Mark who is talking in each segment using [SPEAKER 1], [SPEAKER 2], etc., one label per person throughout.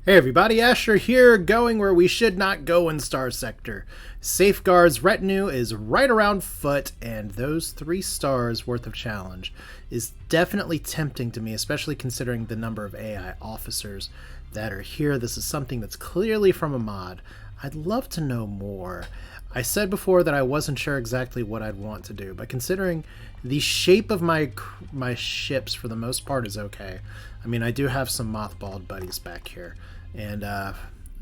[SPEAKER 1] Hey everybody, Asher here, going where we should not go in Starsector. Safeguard's retinue is right around foot, and those 3 stars worth of challenge is definitely tempting to me, especially considering the number of AI officers that are here. This is something that's clearly from a mod. I'd love to know more. I said before that I wasn't sure exactly what I'd want to do, but considering the shape of my ships for the most part is okay. I mean, I do have some mothballed buddies back here. And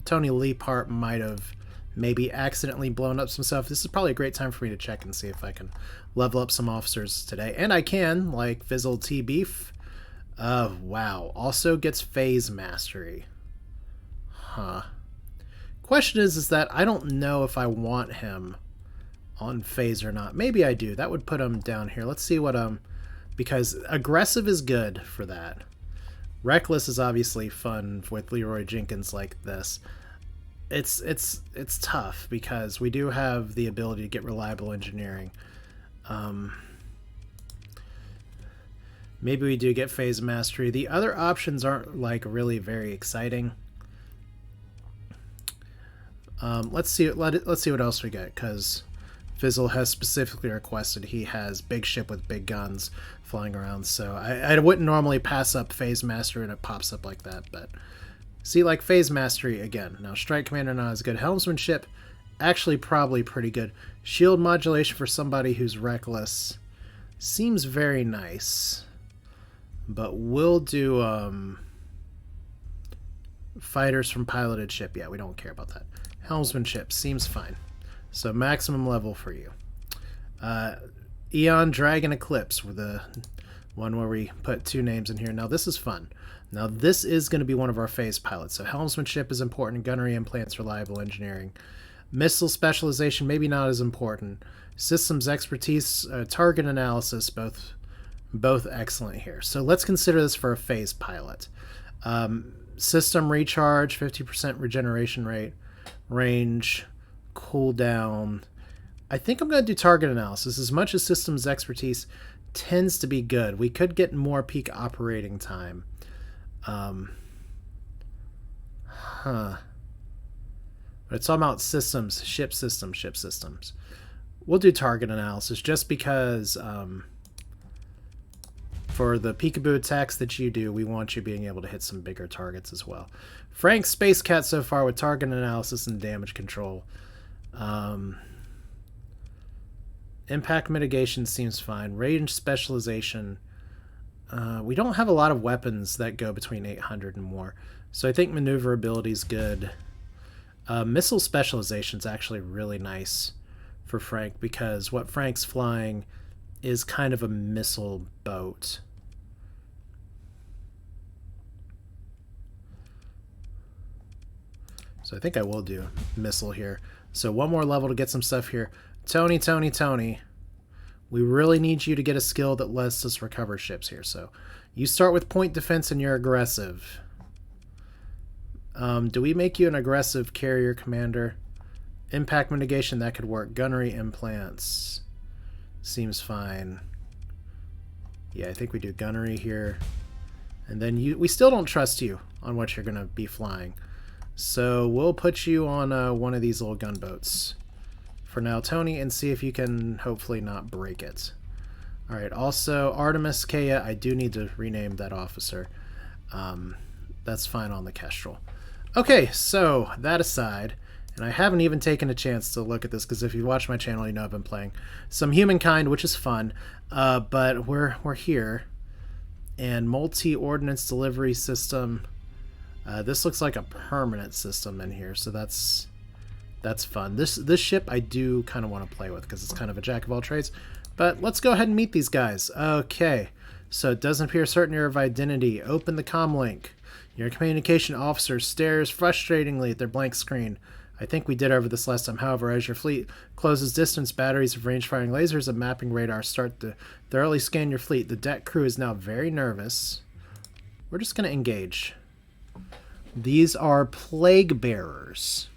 [SPEAKER 1] Tony Leapart might have maybe accidentally blown up some stuff. This is probably a great time for me to check and see if I can level up some officers today. And I can, like Fizzle T Beef. Wow. Also gets Phase Mastery. Huh. Question is that I don't know if I want him on Phase or not. Maybe I do. That would put him down here. Let's see what because aggressive is good for that. Reckless is obviously fun with Leroy Jenkins like this. It's tough because we do have the ability to get reliable engineering. Maybe we do get Phase Mastery. The other options aren't like really very exciting. Let's see what else we get, because Fizzle has specifically requested he has big ship with big guns flying around, so I wouldn't normally pass up Phase Mastery and it pops up like that, but see, like Phase Mastery again. Now Strike Commander not as good. Helmsmanship actually probably pretty good. Shield modulation for somebody who's reckless seems very nice, but we'll do fighters from piloted ship. Yeah, we don't care about that. Helmsmanship seems fine. So maximum level for you. Eon Dragon Eclipse were the one where we put 2 names in here. Now this is fun. Now this is going to be one of our phase pilots. So helmsmanship is important. Gunnery implants, reliable engineering. Missile specialization, maybe not as important. Systems expertise, target analysis, both excellent here. So let's consider this for a phase pilot. System recharge, 50% regeneration rate, range, cooldown. I think I'm going to do target analysis. As much as systems expertise tends to be good, we could get more peak operating time. But it's all about systems, ship systems. We'll do target analysis just because for the peekaboo attacks that you do, we want you being able to hit some bigger targets as well. Frank's Space Cat so far with target analysis and damage control. Impact mitigation seems fine. Range specialization. We don't have a lot of weapons that go between 800 and more, so I think maneuverability is good. Missile specialization is actually really nice for Frank, because what Frank's flying is kind of a missile boat. So I think I will do missile here. So 1 more level to get some stuff here. Tony. We really need you to get a skill that lets us recover ships here. So you start with point defense and you're aggressive. Do we make you an aggressive carrier commander? Impact mitigation, that could work. Gunnery implants seems fine. Yeah, I think we do gunnery here. And then we still don't trust you on what you're going to be flying. So we'll put you on one of these little gunboats for now, Tony, and see if you can hopefully not break it. Alright, also Artemis Kea, I do need to rename that officer. That's fine on the Kestrel. Okay, so that aside, and I haven't even taken a chance to look at this, because if you watch my channel, you know I've been playing some Humankind, which is fun, but we're here. And multi-ordnance delivery system. This looks like a permanent system in here, so that's fun. This ship I do kind of want to play with, because it's kind of a jack of all trades. But let's go ahead and meet these guys. Okay, so it doesn't appear certain of identity. Open the comm link. Your communication officer stares frustratingly at their blank screen. I think we did over this last time. However, as your fleet closes distance, batteries of range-firing lasers and mapping radar start to thoroughly scan your fleet. The deck crew is now very nervous. We're just going to engage. These are plague bearers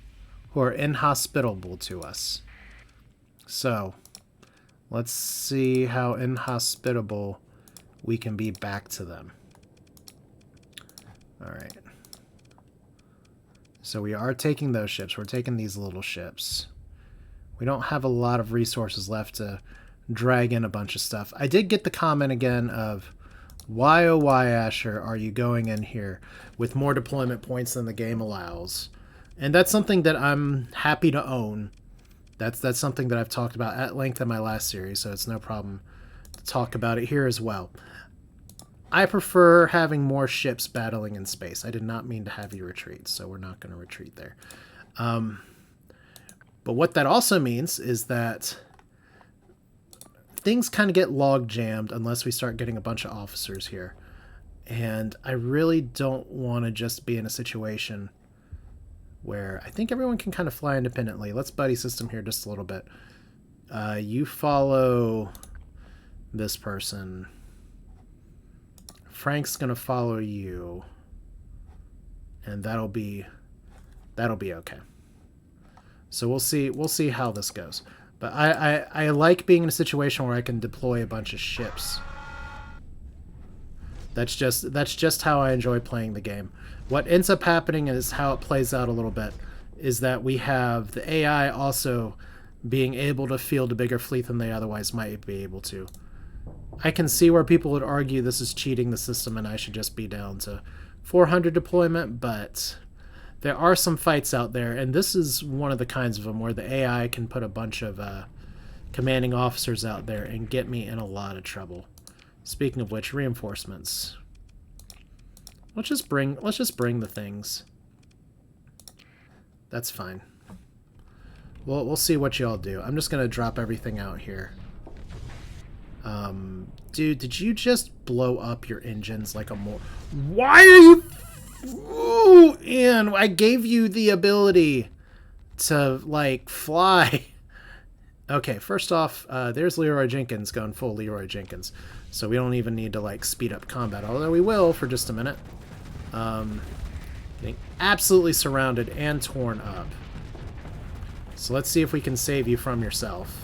[SPEAKER 1] who are inhospitable to us. So, let's see how inhospitable we can be back to them. Alright. So we are taking those ships. We're taking these little ships. We don't have a lot of resources left to drag in a bunch of stuff. I did get the comment again of, why oh why, Asher, are you going in here with more deployment points than the game allows? And that's something that I'm happy to own. That's something that I've talked about at length in my last series, so it's no problem to talk about it here as well. I prefer having more ships battling in space. I did not mean to have you retreat, so we're not going to retreat there. But what that also means is that things kind of get log jammed unless we start getting a bunch of officers here. And I really don't want to just be in a situation where I think everyone can kind of fly independently. Let's buddy system here just a little bit. You follow this person. Frank's going to follow you. And that'll be okay. So we'll see how this goes. But I like being in a situation where I can deploy a bunch of ships. That's just how I enjoy playing the game. What ends up happening is how it plays out a little bit, is that we have the AI also being able to field a bigger fleet than they otherwise might be able to. I can see where people would argue this is cheating the system and I should just be down to 400 deployment, but there are some fights out there, and this is one of the kinds of them where the AI can put a bunch of commanding officers out there and get me in a lot of trouble. Speaking of which, reinforcements. Let's just bring the things. That's fine. We'll see what y'all do. I'm just gonna drop everything out here. Dude, did you just blow up your engines like a more? Why are you? Ooh, Ian, I gave you the ability to, like, fly. Okay, first off, there's Leroy Jenkins going full Leroy Jenkins. So we don't even need to, like, speed up combat, although we will for just a minute. Getting absolutely surrounded and torn up. So let's see if we can save you from yourself.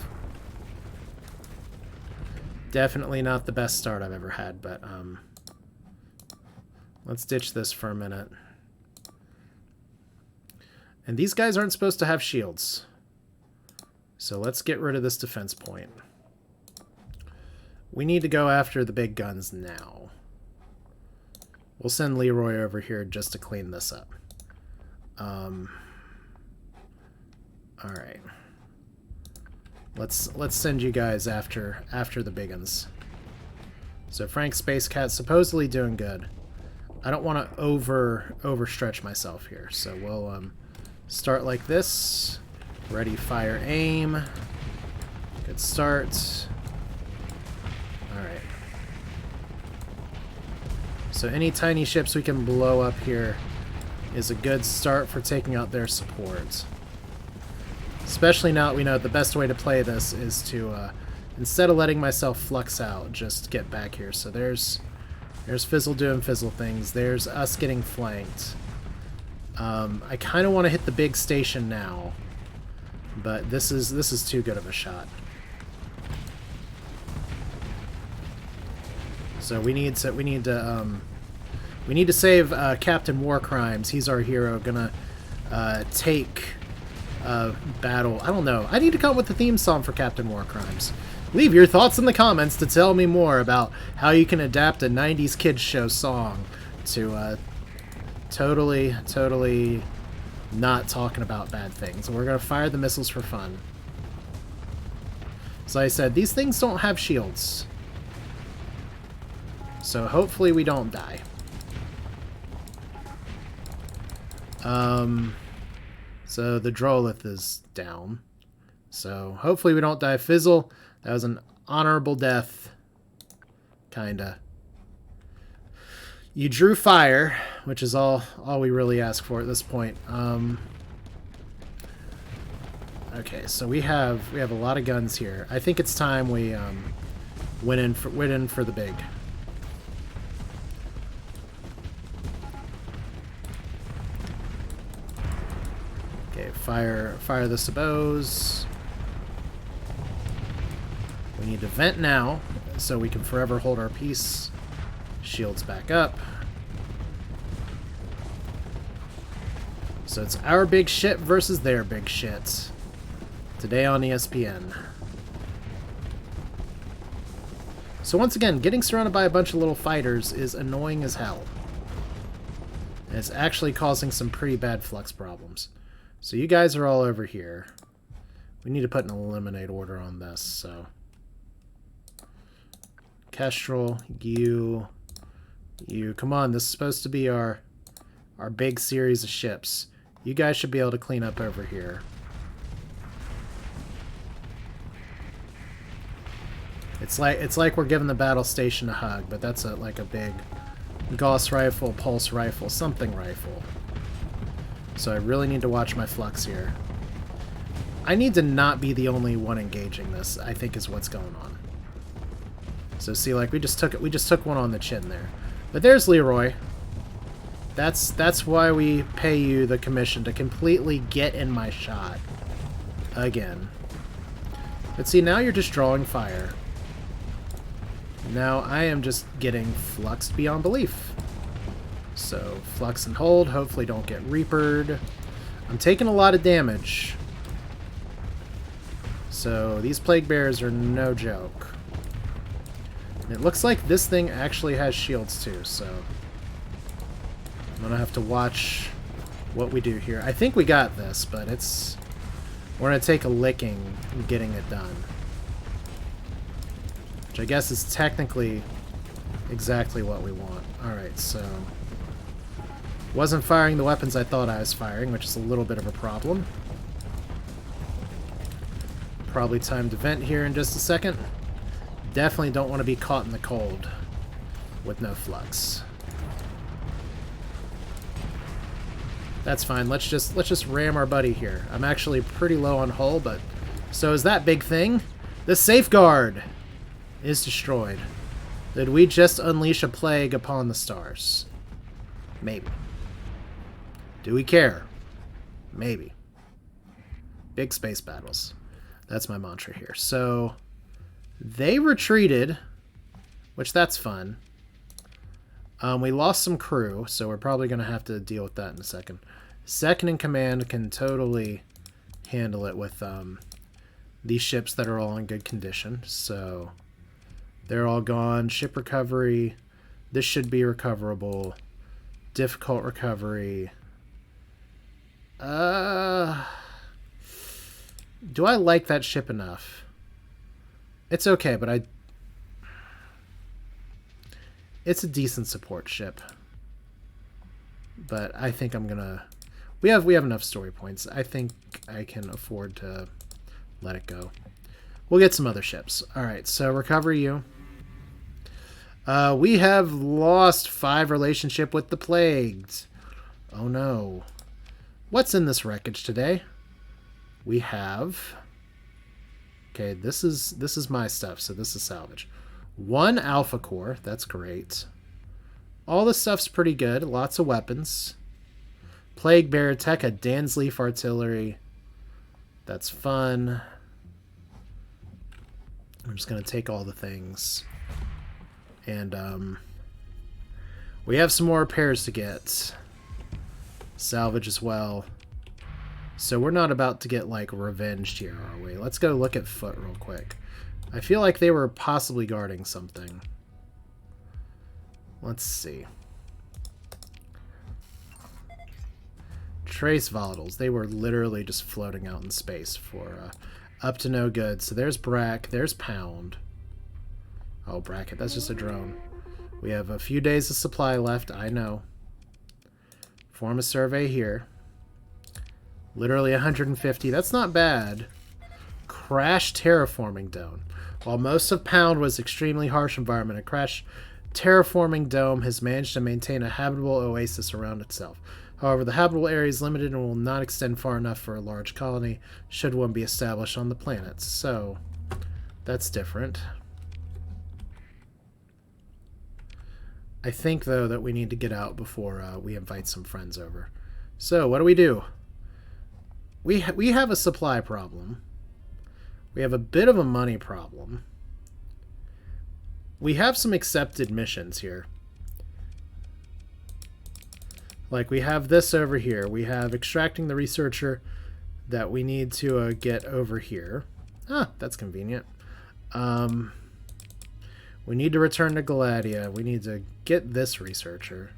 [SPEAKER 1] Definitely not the best start I've ever had, but, let's ditch this for a minute. And these guys aren't supposed to have shields. So let's get rid of this defense point. We need to go after the big guns now. We'll send Leroy over here just to clean this up. Alright. Let's send you guys after the big guns. So Frank Space Cat's supposedly doing good. I don't want to overstretch myself here, so we'll start like this. Ready, fire, aim. Good start. Alright. So any tiny ships we can blow up here is a good start for taking out their support. Especially now that we know the best way to play this is to, instead of letting myself flux out, just get back here. So there's Fizzle doing Fizzle things. There's us getting flanked. I kind of want to hit the big station now, but this is too good of a shot. So we need to save Captain War Crimes. He's our hero. Gonna take battle. I don't know. I need to come up with the theme song for Captain War Crimes. Leave your thoughts in the comments to tell me more about how you can adapt a 90s kids show song to totally not talking about bad things. We're gonna fire the missiles for fun. So I said, these things don't have shields. So hopefully we don't die. So the Drolith is down. So hopefully we don't die. Fizzle, that was an honorable death. Kinda. You drew fire, which is all we really ask for at this point. Okay, so we have a lot of guns here. I think it's time we went in for the big. Okay, fire the sabots. We need to vent now, so we can forever hold our peace. Shields back up. So it's our big shit versus their big shit. Today on ESPN. So once again, getting surrounded by a bunch of little fighters is annoying as hell. And it's actually causing some pretty bad flux problems. So you guys are all over here. We need to put an eliminate order on this, so... Kestrel, you... Come on, this is supposed to be our big series of ships. You guys should be able to clean up over here. It's like we're giving the battle station a hug, but that's like a big Gauss rifle, pulse rifle, something rifle. So I really need to watch my flux here. I need to not be the only one engaging this, I think is what's going on. So see, like we just took one on the chin there. But there's Leroy. That's why we pay you the commission, to completely get in my shot. Again. But see, now you're just drawing fire. Now I am just getting fluxed beyond belief. So, flux and hold, hopefully don't get reapered. I'm taking a lot of damage. So, these plague bears are no joke. And it looks like this thing actually has shields too, so... I'm gonna have to watch what we do here. I think we got this, but it's... We're gonna take a licking getting it done. Which I guess is technically exactly what we want. Alright, so... Wasn't firing the weapons I thought I was firing, which is a little bit of a problem. Probably time to vent here in just a second. Definitely don't want to be caught in the cold with no flux. That's fine. Let's just ram our buddy here. I'm actually pretty low on hull, but so is that big thing. The safeguard is destroyed. Did we just unleash a plague upon the stars? Maybe. Do we care? Maybe. Big space battles. That's my mantra here. So, they retreated, which that's fun. We lost some crew, so we're probably going to have to deal with that in a second. Second in command can totally handle it with these ships that are all in good condition. So, they're all gone. Ship recovery. This should be recoverable. Difficult recovery. Do I like that ship enough? It's okay, but it's a decent support ship. But I think I'm gonna... We have enough story points. I think I can afford to let it go. We'll get some other ships. Alright, so recovery you. We have lost 5 relationship with the plagued. Oh no. What's in this wreckage today? We have... Okay, this is my stuff, so this is salvage. 1 alpha core, that's great. All the stuff's pretty good, lots of weapons. Plague Bear Tech, a Dansleaf artillery. That's fun. I'm just going to take all the things. And, we have some more repairs to get. Salvage as well. So we're not about to get, like, revenged here, are we? Let's go look at foot real quick. I feel like they were possibly guarding something. Let's see. Trace volatiles. They were literally just floating out in space for up to no good. So there's Brack. There's Pound. Oh, Bracket. That's just a drone. We have a few days of supply left. I know. Form a survey here. Literally 150. That's not bad. Crash terraforming dome. While most of Pound was extremely harsh environment, a crash terraforming dome has managed to maintain a habitable oasis around itself. However, the habitable area is limited and will not extend far enough for a large colony should one be established on the planet. So, that's different. I think, though, that we need to get out before we invite some friends over. So, what do? We have a supply problem. We have a bit of a money problem. We have some accepted missions here. Like, we have this over here. We have extracting the researcher that we need to get over here. Ah, that's convenient. We need to return to Galatia. We need to get this researcher.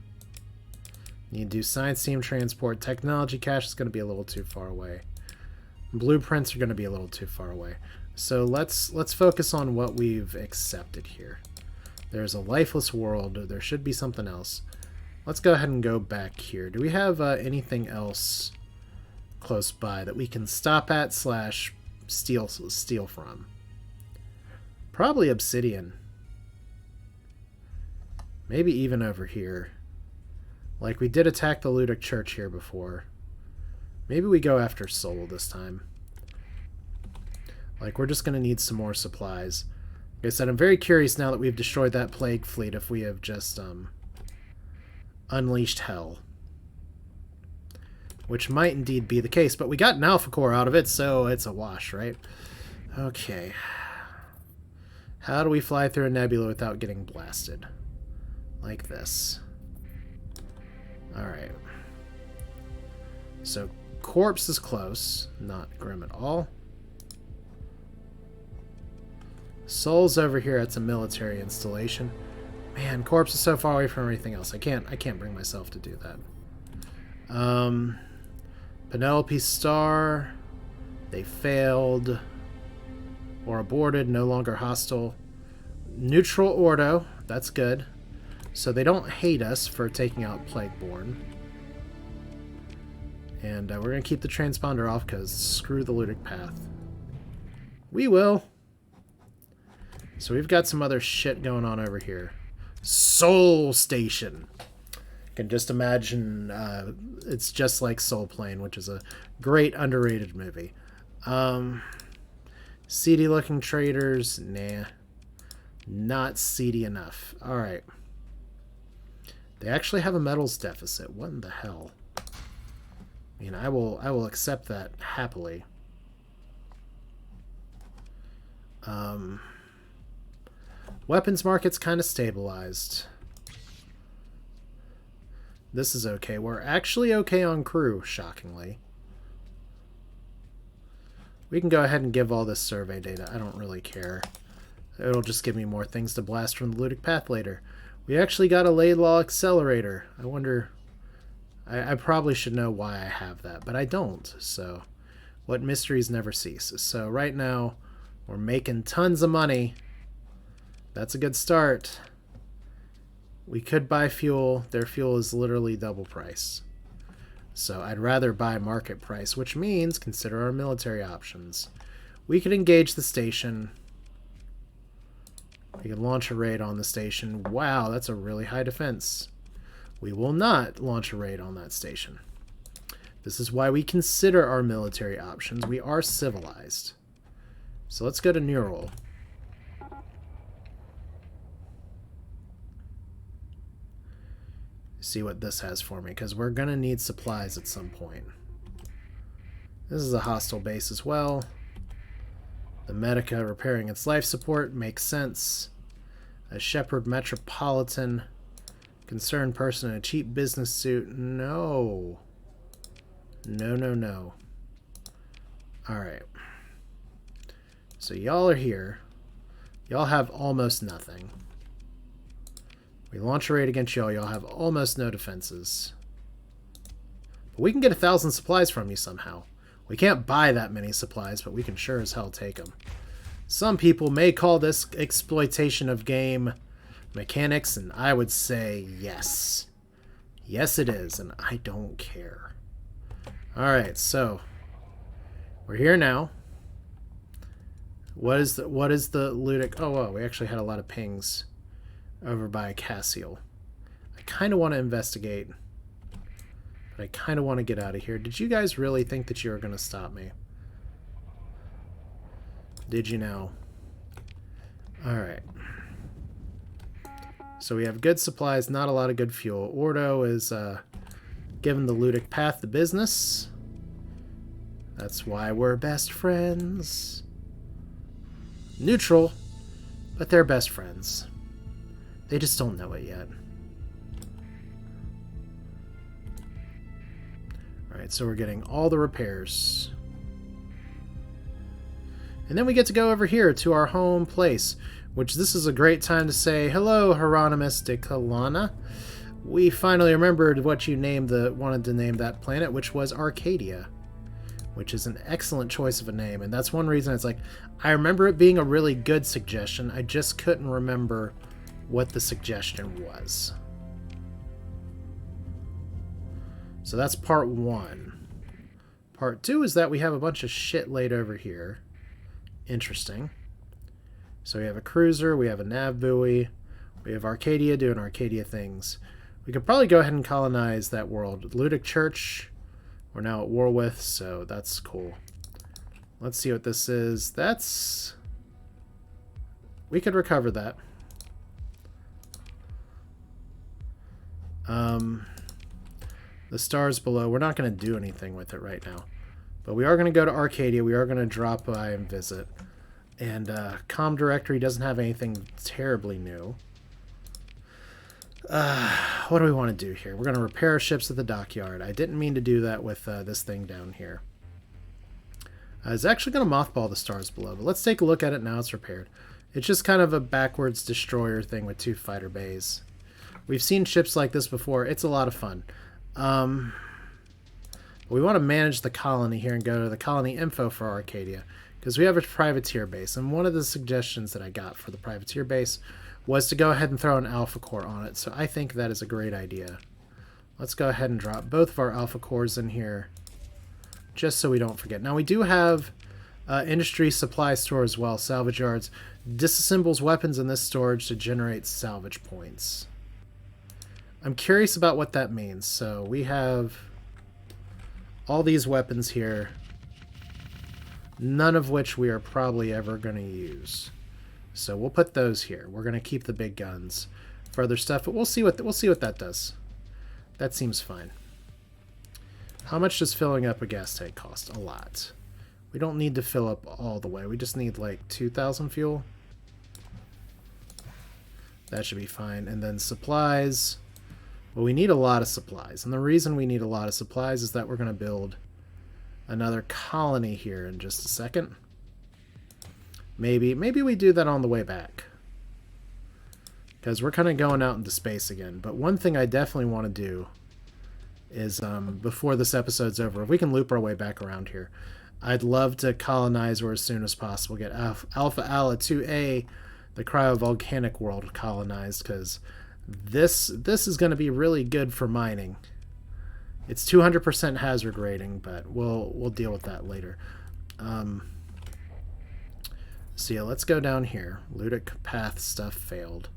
[SPEAKER 1] Need to do science team transport. Technology cache is going to be a little too far away. Blueprints are going to be a little too far away. So let's focus on what we've accepted here. There's a lifeless world. There should be something else. Let's go ahead and go back here. Do we have anything else close by that we can stop at / steal from? Probably obsidian. Maybe even over here. Like, we did attack the Ludic Church here before. Maybe we go after Soul this time. Like, we're just going to need some more supplies. Like I said, I'm very curious now that we've destroyed that plague fleet if we have just unleashed hell. Which might indeed be the case, but we got an alpha core out of it, so it's a wash, right? Okay. How do we fly through a nebula without getting blasted? Like this. Alright. So, Corpse is close. Not grim at all. Soul's over here. It's a military installation. Man, Corpse is so far away from everything else. I can't bring myself to do that. Penelope Star. They failed. Or aborted. No longer hostile. Neutral Ordo. That's good. So they don't hate us for taking out Plagueborn. And we're going to keep the transponder off because screw the Ludic Path. We will. So we've got some other shit going on over here. Soul Station. You can just imagine it's just like Soul Plane, which is a great underrated movie. Seedy looking traders. Nah. Not seedy enough. Alright. They actually have a metals deficit. What in the hell? I mean, I will accept that happily. Weapons market's kind of stabilized. This is okay. We're actually okay on crew, shockingly. We can go ahead and give all this survey data. I don't really care. It'll just give me more things to blast from the Ludic Path later. We actually got a Laidlaw accelerator. I wonder... I probably should know why I have that, but I don't. So, what mysteries never cease. So, right now, we're making tons of money. That's a good start. We could buy fuel. Their fuel is literally double price. So, I'd rather buy market price, which means consider our military options. We could engage the station. We can launch a raid on the station. Wow, that's a really high defense. We will not launch a raid on that station. This is why we consider our military options. We are civilized. So let's go to Neural. See what this has for me, because we're going to need supplies at some point. This is a hostile base as well. The Medica repairing its life support makes sense. A Shepherd Metropolitan. Concerned person in a cheap business suit. No. No, no, no. Alright. So y'all are here. Y'all have almost nothing. We launch a raid against y'all. Y'all have almost no defenses. But we can get 1,000 supplies from you somehow. We can't buy that many supplies, but we can sure as hell take them. Some people may call this exploitation of game mechanics, and I would say yes. Yes, it is, and I don't care. Alright, so we're here now. What is the Ludic? Oh, whoa, we actually had a lot of pings over by Cassiel. I kind of want to investigate, but I kind of want to get out of here. Did you guys really think that you were going to stop me? Did you know? Alright. So we have good supplies, not a lot of good fuel. Ordo is giving the Ludic Path the business. That's why we're best friends. Neutral, but they're best friends. They just don't know it yet. Alright, so we're getting all the repairs. And then we get to go over here to our home place, which this is a great time to say, hello, Hieronymus de Colonna. We finally remembered what you wanted to name that planet, which was Arcadia, which is an excellent choice of a name. And that's one reason it's like, I remember it being a really good suggestion. I just couldn't remember what the suggestion was. So that's part 1. Part 2 is that we have a bunch of shit laid over here. Interesting. So we have a cruiser, we have a nav buoy, we have Arcadia doing Arcadia things. We could probably go ahead and colonize that world. Ludic Church, we're now at war with, so that's cool. Let's see what this is. We could recover that. The stars below, we're not going to do anything with it right now. But we are going to go to Arcadia. We are going to drop by and visit. And comm directory doesn't have anything terribly new. What do we want to do here? We're going to repair our ships at the dockyard. I didn't mean to do that with this thing down here. I was actually going to mothball the stars below, but let's take a look at it now it's repaired. It's just kind of a backwards destroyer thing with 2 fighter bays. We've seen ships like this before. It's a lot of fun. We want to manage the colony here and go to the colony info for Arcadia, because we have a privateer base, and one of the suggestions that I got for the privateer base was to go ahead and throw an alpha core on it, so I think that is a great idea. Let's go ahead and drop both of our alpha cores in here, just so we don't forget. Now we do have industry supply store as well, salvage yards. Disassembles weapons in this storage to generate salvage points. I'm curious about what that means. So we have all these weapons here, none of which we are probably ever going to use. So we'll put those here. We're going to keep the big guns for other stuff, but we'll see what that does. That seems fine. How much does filling up a gas tank cost? A lot. We don't need to fill up all the way. We just need like 2,000 fuel. That should be fine. And then supplies. Well, we need a lot of supplies. And the reason we need a lot of supplies is that we're going to build another colony here in just a second. Maybe we do that on the way back, because we're kind of going out into space again. But one thing I definitely want to do is, before this episode's over, if we can loop our way back around here, I'd love to colonize or as soon as possible get Alpha Ala 2A, the cryovolcanic world, colonized, because this is going to be really good for mining. It's 200% hazard rating, but we'll deal with that later. So yeah, let's go down here. Ludic path stuff failed.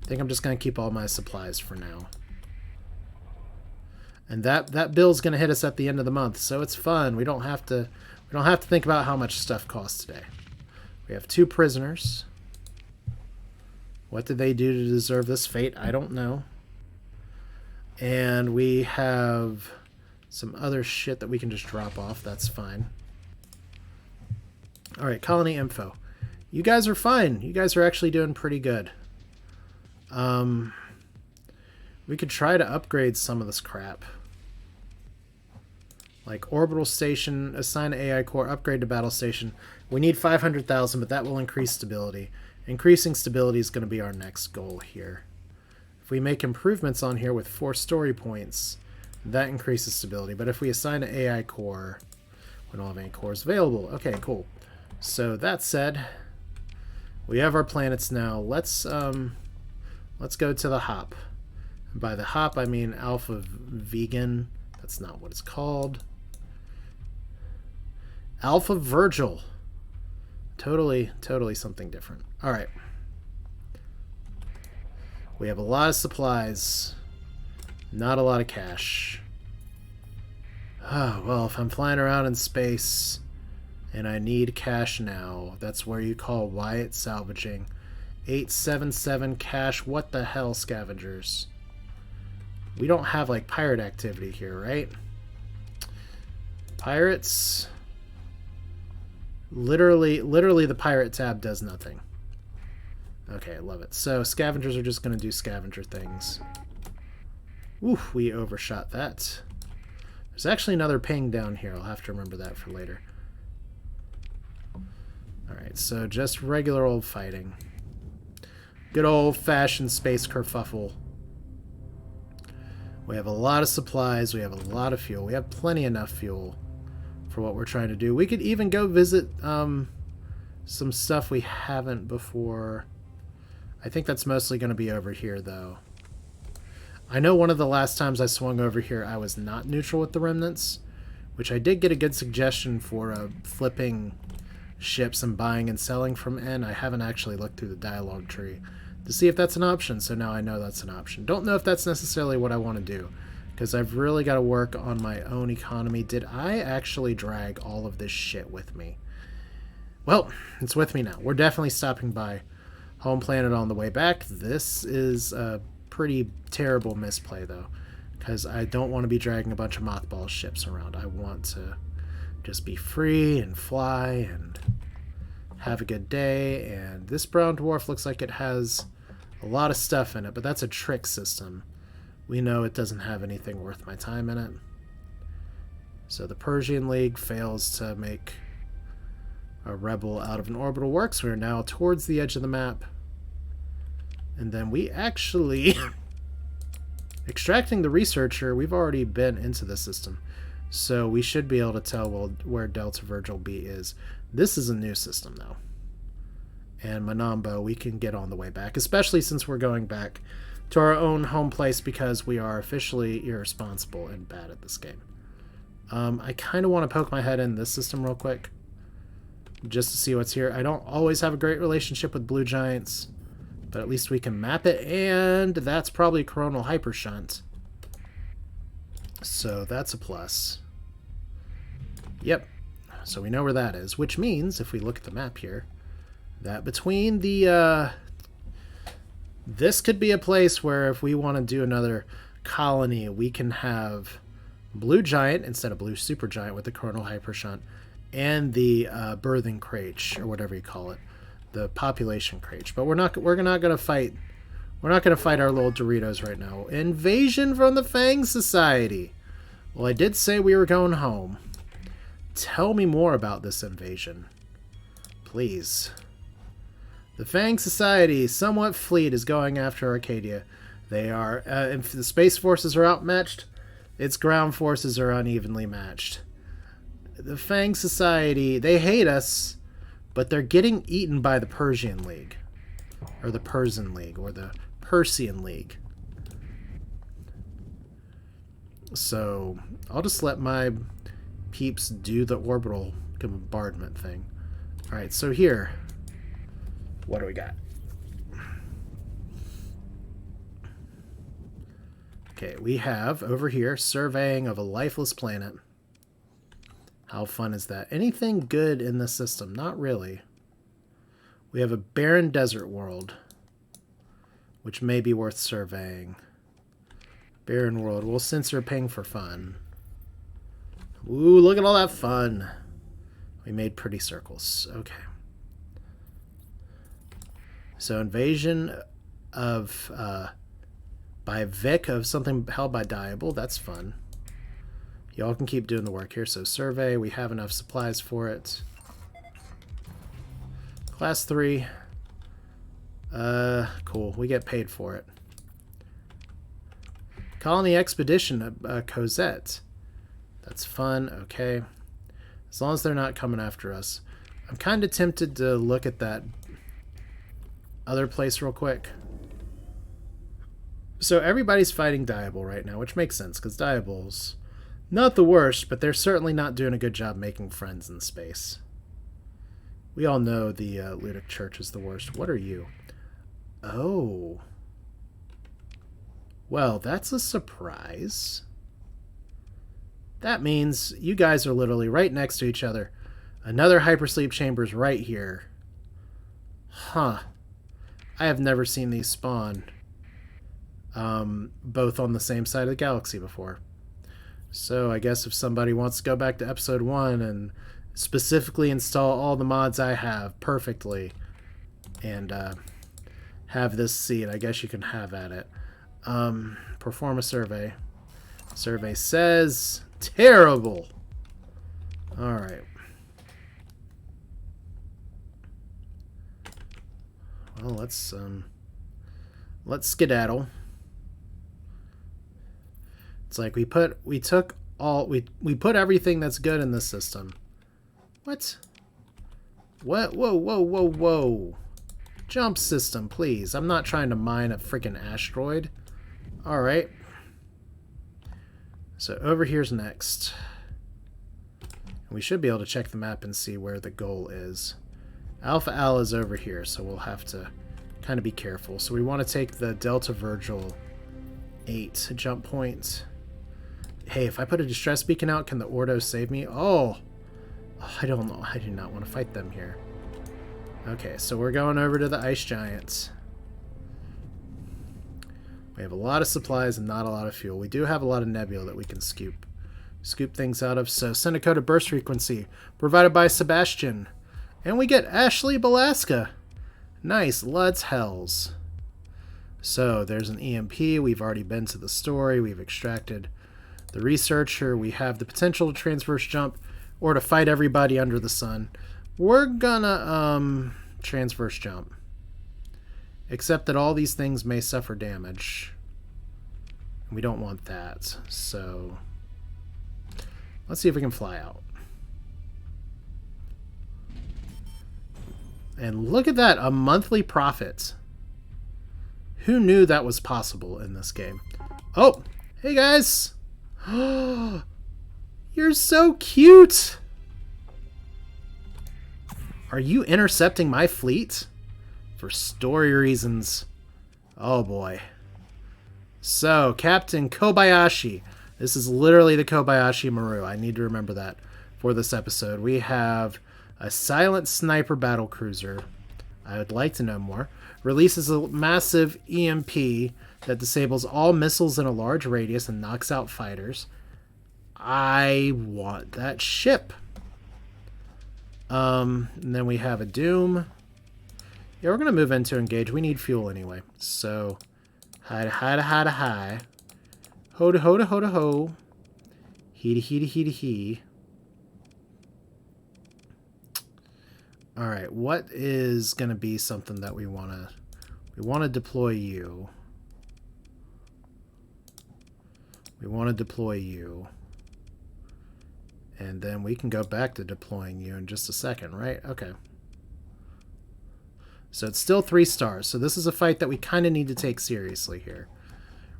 [SPEAKER 1] I think I'm just going to keep all my supplies for now. And that bill's going to hit us at the end of the month, so it's fun. We don't have to think about how much stuff costs today. We have 2 prisoners. What did they do to deserve this fate? I don't know. And we have some other shit that we can just drop off. That's fine. Alright, colony info. You guys are fine. You guys are actually doing pretty good. We could try to upgrade some of this crap. Like orbital station, assign AI core, upgrade to battle station. We need 500,000, but that will increase stability. Increasing stability is going to be our next goal here. If we make improvements on here with 4 story points, that increases stability. But if we assign an AI core, we don't have any cores available. Okay, cool. So that said, we have our planets now. Let's go to the hop. And by the hop, I mean Alpha Vegan. That's not what it's called. Alpha Virgil. Totally something different. All right. We have a lot of supplies. Not a lot of cash. Oh, well, if I'm flying around in space and I need cash now, that's where you call Wyatt Salvaging. 877 cash. What the hell, scavengers? We don't have, like, pirate activity here, right? Pirates. Literally the pirate tab does nothing. Okay, I love it. So scavengers are just going to do scavenger things. Oof, we overshot that. There's actually another ping down here. I'll have to remember that for later. Alright, so just regular old fighting. Good old-fashioned space kerfuffle. We have a lot of supplies. We have a lot of fuel. We have plenty enough fuel for what we're trying to do. We could even go visit some stuff we haven't before. I think that's mostly going to be over here, though. I know one of the last times I swung over here, I was not neutral with the remnants, which I did get a good suggestion for flipping ships and buying and selling from N. I haven't actually looked through the dialogue tree to see if that's an option, so now I know that's an option. Don't know if that's necessarily what I want to do, because I've really got to work on my own economy. Did I actually drag all of this shit with me? Well, it's with me now. We're definitely stopping by home planet on the way back. This is a pretty terrible misplay, though, because I don't want to be dragging a bunch of mothball ships around. I want to just be free and fly and have a good day. And this brown dwarf looks like it has a lot of stuff in it, but that's a trick system. We know it doesn't have anything worth my time in it. So the Persian League fails to make a rebel out of an orbital works. We're now towards the edge of the map. And then we actually... extracting the researcher, we've already been into the system. So we should be able to tell where Delta Virgil B is. This is a new system, though. And Manambo, we can get on the way back, especially since we're going back to our own home place because we are officially irresponsible and bad at this game. I kind of want to poke my head in this system real quick, just to see what's here. I don't always have a great relationship with blue giants, but at least we can map it, and that's probably coronal hypershunt. So that's a plus. Yep. So we know where that is, which means, if we look at the map here, that between the... this could be a place where if we want to do another colony, we can have blue giant instead of blue supergiant with the coronal hypershunt, and the birthing crate, or whatever you call it, the population crate. But we're not going to fight. We're not going to fight our little Doritos right now. Invasion from the Fang Society. Well, I did say we were going home. Tell me more about this invasion, please. The Fang Society, somewhat fleet, is going after Arcadia. They are, if the space forces are outmatched, its ground forces are unevenly matched. The Fang Society, they hate us, but they're getting eaten by the Persian League. Or the Persian League, or the Persian League. So, I'll just let my peeps do the orbital bombardment thing. Alright, so here, what do we got? Okay, we have, over here, surveying of a lifeless planet. How fun is that? Anything good in this system? Not really. We have a barren desert world, which may be worth surveying. Barren world. We'll censor ping for fun. Ooh, look at all that fun. We made pretty circles. Okay. So invasion of by VIC of something held by Diable. That's fun. Y'all can keep doing the work here. So survey, we have enough supplies for it. Class 3. Cool. We get paid for it. Colony Expedition, Cosette. That's fun. Okay. As long as they're not coming after us. I'm kind of tempted to look at that other place real quick. So everybody's fighting Diable right now, which makes sense, because Diable's not the worst, but they're certainly not doing a good job making friends in space. We all know the Ludic Church is the worst. What are you? Oh. Well, that's a surprise. That means you guys are literally right next to each other. Another hypersleep chamber's right here. Huh. I have never seen these spawn both on the same side of the galaxy before. So I guess if somebody wants to go back to episode 1 and specifically install all the mods I have perfectly and have this seed, I guess you can have at it. Perform a survey. Survey says Terrible. Alright. Well, let's skedaddle. It's like we put everything that's good in this system. What? What? Whoa, whoa, whoa, whoa. Jump system, please. I'm not trying to mine a freaking asteroid. Alright. So over here's next. We should be able to check the map and see where the goal is. Alpha Al is over here, so we'll have to kind of be careful. So we want to take the Delta Virgil 8 jump point. Hey, if I put a distress beacon out, can the Ordo save me? Oh, I don't know. I do not want to fight them here. Okay, so we're going over to the Ice Giants. We have a lot of supplies and not a lot of fuel. We do have a lot of nebula that we can scoop things out of. So send a code of burst frequency provided by Sebastian. And we get Ashley Balaska. Nice, let's hells. So there's an EMP. We've already been to the story. We've extracted the researcher. We have the potential to transverse jump or to fight everybody under the sun. We're gonna transverse jump. Except that all these things may suffer damage. We don't want that. So let's see if we can fly out. And look at that, a monthly profit. Who knew that was possible in this game? Oh, hey guys. You're so cute. Are you intercepting my fleet? For story reasons. Oh boy. So, Captain Kobayashi. This is literally the Kobayashi Maru. I need to remember that for this episode. We have a silent sniper battle cruiser. I would like to know more. Releases a massive EMP that disables all missiles in a large radius and knocks out fighters. I want that ship. And then we have a Doom. Yeah, we're going to move into engage. We need fuel anyway. So, hi. Ho to ho to ho to ho. He to he to he to he. Alright, what is going to be something that we want to deploy you. We want to deploy you. And then we can go back to deploying you in just a second, right? Okay. So it's still 3 stars. So this is a fight that we kind of need to take seriously here.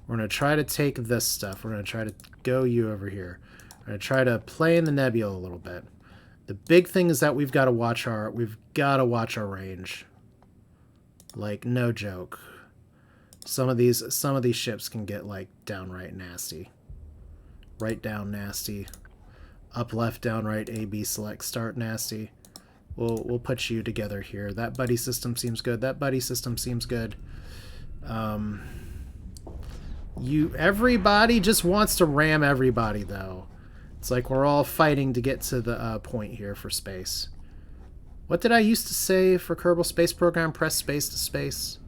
[SPEAKER 1] We're going to try to take this stuff. We're going to try to go you over here. We're going to try to play in the nebula a little bit. The big thing is that we've got to watch our range. Like, no joke. Some of these ships can get like downright nasty. Right down nasty. Up left down right A B select start nasty. We'll put you together here. That buddy system seems good. That buddy system seems good. Everybody just wants to ram everybody though. It's like we're all fighting to get to the point here for space. What did I used to say for Kerbal Space Program? Press space to space.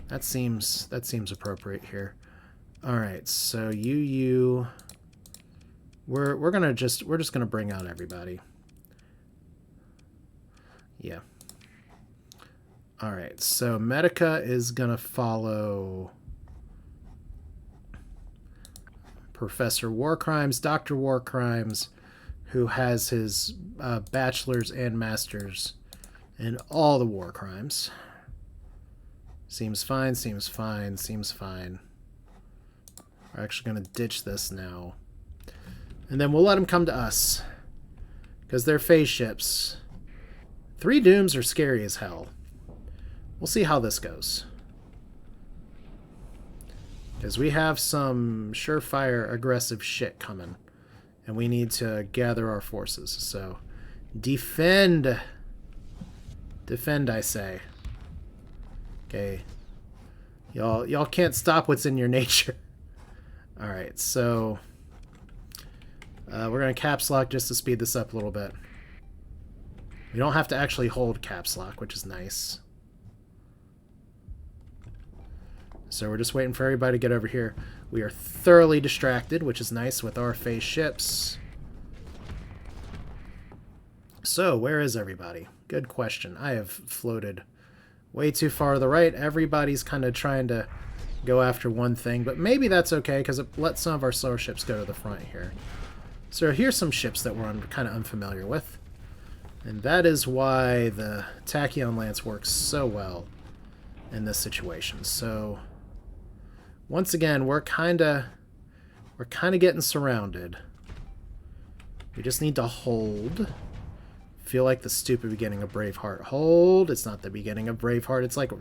[SPEAKER 1] That seems appropriate here. All right, so we're just gonna bring out everybody. Yeah. All right, so Medica is gonna follow Professor Warcrimes, Dr. Warcrimes, who has his bachelor's and master's in all the war crimes. Seems fine, seems fine, seems fine. We're actually going to ditch this now. And then we'll let them come to us. Because they're phase ships. 3 Dooms are scary as hell. We'll see how this goes. Because we have some surefire aggressive shit coming. And we need to gather our forces. So, defend. Defend, I say. Okay. Y'all can't stop what's in your nature. Alright, so we're going to caps lock just to speed this up a little bit. We don't have to actually hold caps lock, which is nice. So we're just waiting for everybody to get over here. We are thoroughly distracted, which is nice with our phase ships. So, where is everybody? Good question. I have floated way too far to the right. Everybody's kind of trying to go after one thing, but maybe that's okay because it lets some of our slower ships go to the front here. So here's some ships that we're kind of unfamiliar with. And that is why the Tachyon Lance works so well in this situation. So once again, we're kind of getting surrounded. We just need to hold. Feel like the stupid beginning of Braveheart. Hold. It's not the beginning of Braveheart. It's like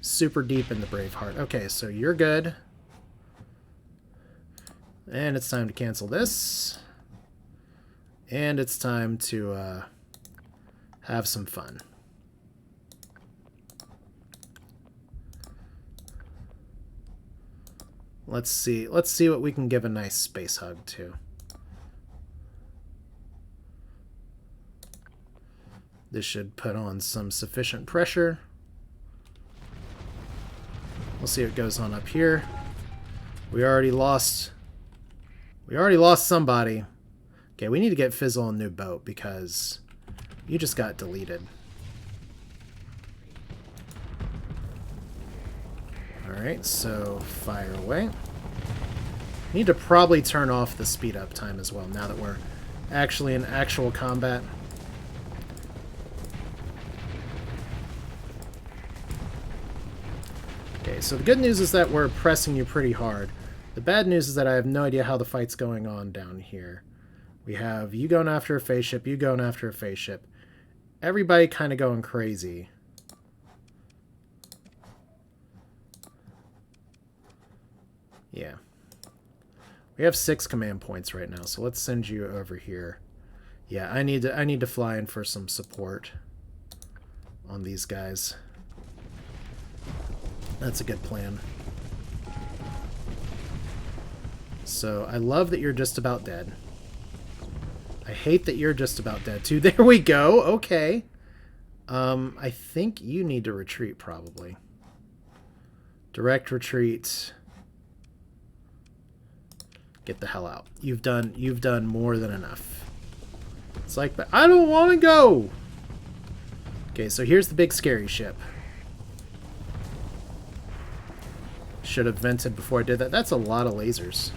[SPEAKER 1] super deep in the Braveheart. Okay, so you're good. And it's time to cancel this. And it's time to have some fun. Let's see what we can give a nice space hug to. This should put on some sufficient pressure. We'll see what goes on up here. We already lost somebody. Okay, we need to get Fizzle a new boat because you just got deleted. Alright, so fire away. Need to probably turn off the speed up time as well now that we're actually in actual combat. Okay, so the good news is that we're pressing you pretty hard. The bad news is that I have no idea how the fight's going on down here. We have you going after a phase ship, you going after a phase ship. Everybody kind of going crazy. Yeah. We have 6 command points right now, so let's send you over here. Yeah, I need to fly in for some support on these guys. That's a good plan. So, I love that you're just about dead. I hate that you're just about dead, too. There we go! Okay. I think you need to retreat, probably. Direct retreat. Get the hell out. You've done more than enough. It's like, but I don't want to go! Okay, so here's the big scary ship. Should have vented before I did that. That's a lot of lasers.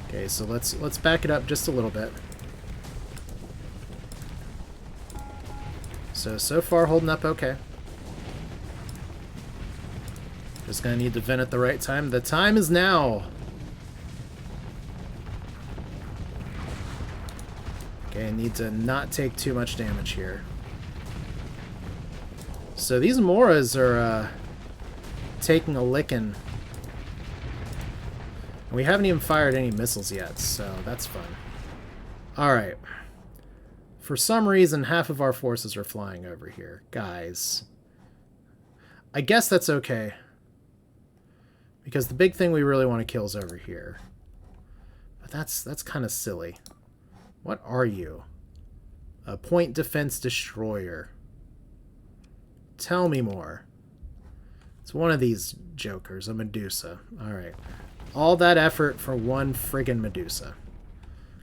[SPEAKER 1] Okay, so let's back it up just a little bit. So far holding up okay. Just gonna need to vent at the right time. The time is now. Okay, I need to not take too much damage here. So these Moras are taking a licking. And we haven't even fired any missiles yet, so that's fun. Alright. For some reason, half of our forces are flying over here. Guys. I guess that's okay. Because the big thing we really want to kill is over here. But that's kind of silly. What are you? A point defense destroyer. Tell me more. It's one of these jokers, a Medusa. Alright. All that effort for one friggin' Medusa.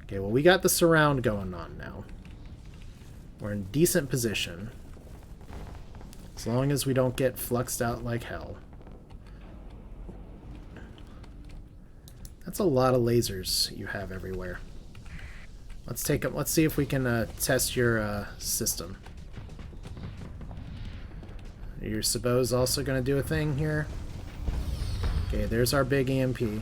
[SPEAKER 1] Okay, well we got the surround going on now. We're in decent position. As long as we don't get fluxed out like hell. That's a lot of lasers you have everywhere. Let's take them. Let's see if we can test your system. Are your Sabos also going to do a thing here? Okay, there's our big EMP.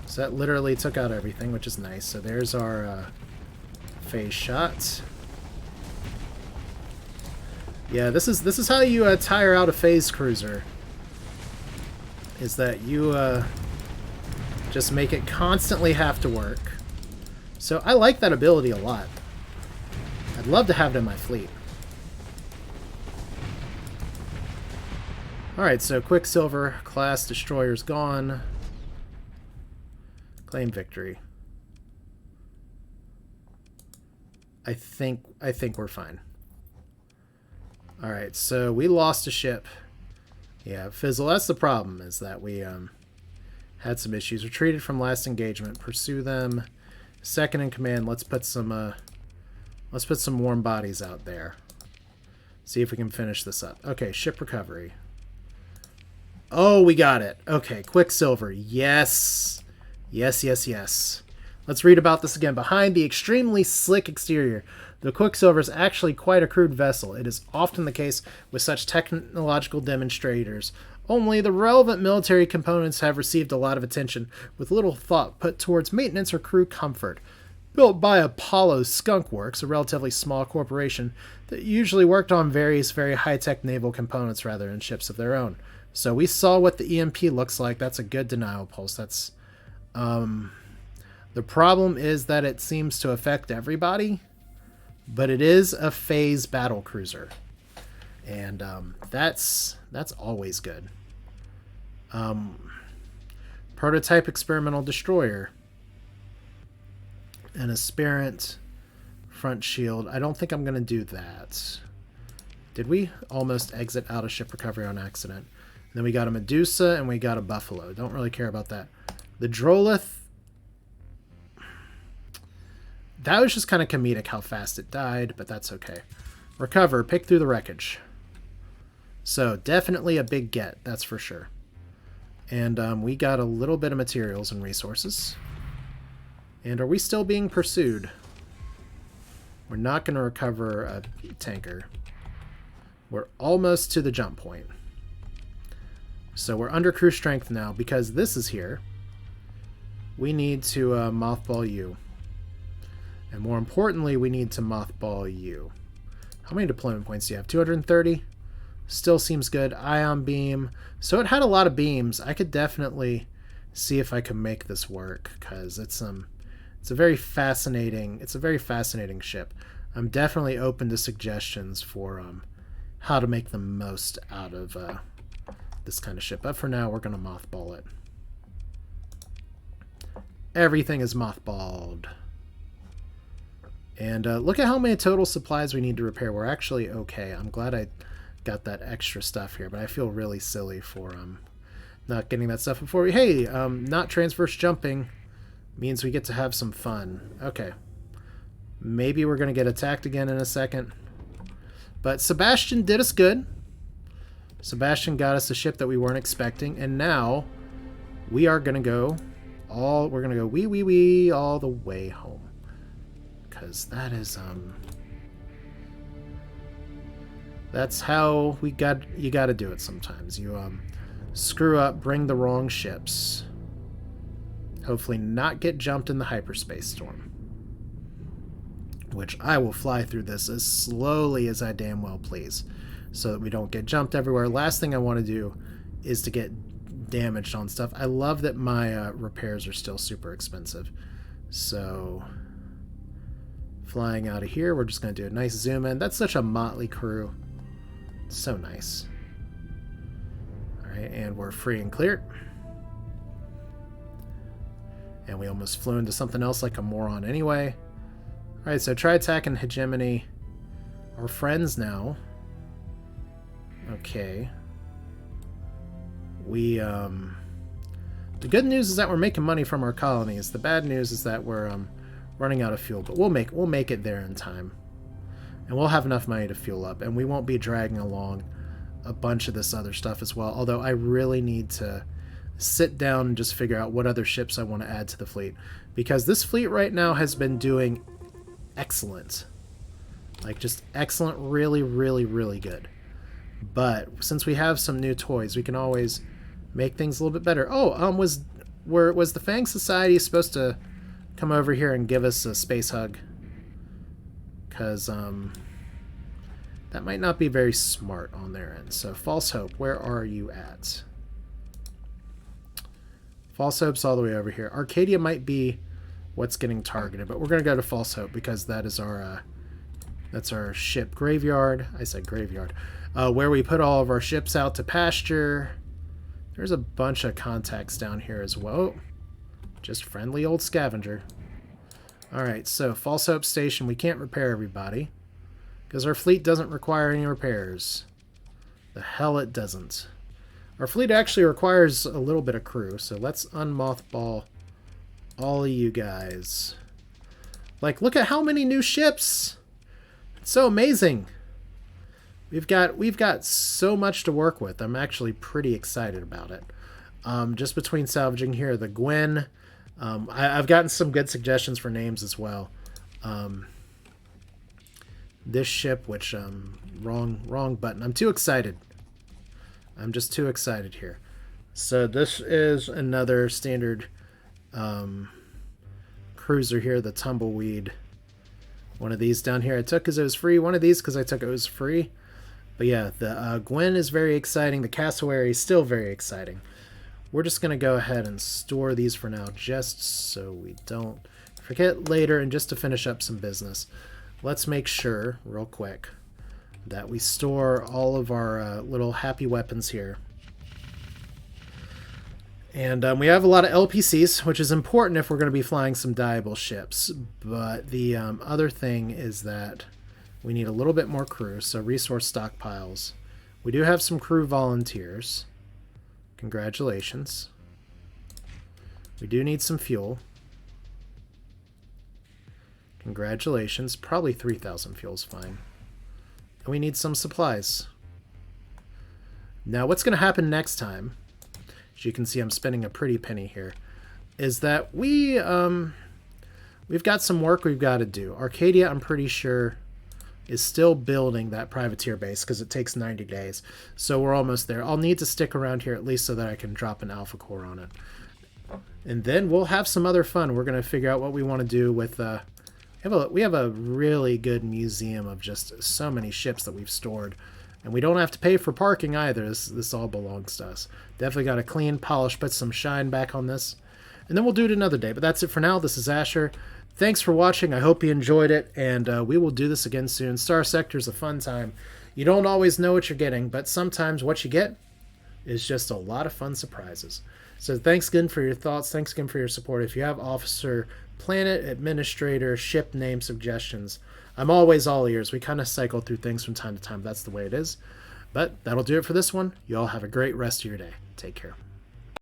[SPEAKER 1] So that literally took out everything, which is nice. So there's our phase shot. Yeah, this is how you tire out a phase cruiser. Is that you just make it constantly have to work. So I like that ability a lot. I'd love to have it in my fleet. Alright, so Quicksilver class destroyer's gone. Claim victory. I think we're fine. Alright, so we lost a ship Yeah, Fizzle, that's the problem, is that we had some issues. Retreated from last engagement. Pursue them. Second in command, let's put some warm bodies out there. See if we can finish this up. Okay, ship recovery. Oh, we got it. Okay, Quicksilver. Yes. Yes, yes, yes. Let's read about this again. Behind the extremely slick exterior, the Quicksilver is actually quite a crude vessel. It is often the case with such technological demonstrators. Only the relevant military components have received a lot of attention, with little thought put towards maintenance or crew comfort. Built by Apollo Skunk Works, a relatively small corporation that usually worked on various very high-tech naval components rather than ships of their own. So we saw what the EMP looks like. That's a good denial pulse. That's the problem is that it seems to affect everybody, but it is a phase battle cruiser, and that's always good. Prototype experimental destroyer. An aspirant front shield. I don't think I'm going to do that. Did we almost exit out of ship recovery on accident? And then we got a Medusa and we got a Buffalo. Don't really care about that. The Drolith. That was just kind of comedic how fast it died, but that's okay. Recover. Pick through the wreckage. So definitely a big get. That's for sure. And we got a little bit of materials and resources. And are we still being pursued? We're not going to recover a tanker. We're almost to the jump point. So we're under crew strength now because this is here. We need to mothball you. And more importantly, we need to mothball you. How many deployment points do you have? 230? Still seems good. Ion beam. So it had a lot of beams. I could definitely see if I can make this work because it's a very fascinating ship. I'm definitely open to suggestions for how to make the most out of this kind of ship. But for now, we're going to mothball it. Everything is mothballed. And look at how many total supplies we need to repair. We're actually okay. I'm glad I got that extra stuff here, but I feel really silly for not getting that stuff before we... Hey, not transverse jumping means we get to have some fun. Okay. Maybe we're going to get attacked again in a second. But Sebastian did us good. Sebastian got us a ship that we weren't expecting, and now we are going to go wee all the way home. Because that is that's how you got to do it sometimes. You screw up, bring the wrong ships. Hopefully not get jumped in the hyperspace storm. Which I will fly through this as slowly as I damn well please. So that we don't get jumped everywhere. Last thing I want to do is to get damaged on stuff. I love that my repairs are still super expensive. So flying out of here, we're just going to do a nice zoom in. That's such a motley crew. So nice. Alright, and we're free and clear. And we almost flew into something else like a moron anyway. Alright, so try attacking hegemony. Our friends now. Okay. We, the good news is that we're making money from our colonies. The bad news is that we're, running out of fuel. But we'll make it there in time. And we'll have enough money to fuel up. And we won't be dragging along a bunch of this other stuff as well. Although I really need to sit down and just figure out what other ships I want to add to the fleet. Because this fleet right now has been doing excellent. Like, just excellent, really, really, really good. But since we have some new toys, we can always make things a little bit better. Oh, was the Fang Society supposed to come over here and give us a space hug? Because, that might not be very smart on their end. So, False Hope, where are you at? False Hope's all the way over here. Arcadia might be what's getting targeted, but we're going to go to False Hope because that is our, that's our ship graveyard. I said graveyard. Where we put all of our ships out to pasture. There's a bunch of contacts down here as well. Just friendly old scavenger. Alright, so False Hope Station, we can't repair everybody. Because our fleet doesn't require any repairs. The hell it doesn't. Our fleet actually requires a little bit of crew, so let's unmothball all of you guys. Like, look at how many new ships! It's so amazing! We've got so much to work with. I'm actually pretty excited about it. Just between salvaging here, the Gwen. I've gotten some good suggestions for names as well. This ship, which wrong button. I'm too excited. I'm just too excited here. So this is another standard cruiser here, the Tumbleweed. One of these down here I took because it was free. One of these because I took it was free. But yeah, the Gwen is very exciting. The Cassowary is still very exciting. We're just going to go ahead and store these for now, just so we don't forget later. And just to finish up some business, let's make sure, real quick, that we store all of our little happy weapons here. And we have a lot of LPCs, which is important if we're going to be flying some dieable ships. But the other thing is that we need a little bit more crew, so resource stockpiles. We do have some crew volunteers. Congratulations. We do need some fuel. Congratulations. Probably 3,000 fuel is fine. And we need some supplies. Now, what's going to happen next time, as you can see I'm spending a pretty penny here, is that we've got some work we've got to do. Arcadia, I'm pretty sure, is still building that privateer base because it takes 90 days. So we're almost there. I'll need to stick around here at least so that I can drop an alpha core on it. And then we'll have some other fun. We're going to figure out what we want to do with... we have a really good museum of just so many ships that we've stored. And we don't have to pay for parking either. This all belongs to us. Definitely got to clean, polish, put some shine back on this. And then we'll do it another day. But that's it for now. This is Asher. Thanks for watching. I hope you enjoyed it, and we will do this again soon. Starsector is a fun time. You don't always know what you're getting, but sometimes what you get is just a lot of fun surprises. So thanks again for your thoughts. Thanks again for your support. If you have officer, planet, administrator, ship name suggestions, I'm always all ears. We kind of cycle through things from time to time. That's the way it is. But that'll do it for this one. You all have a great rest of your day. Take care.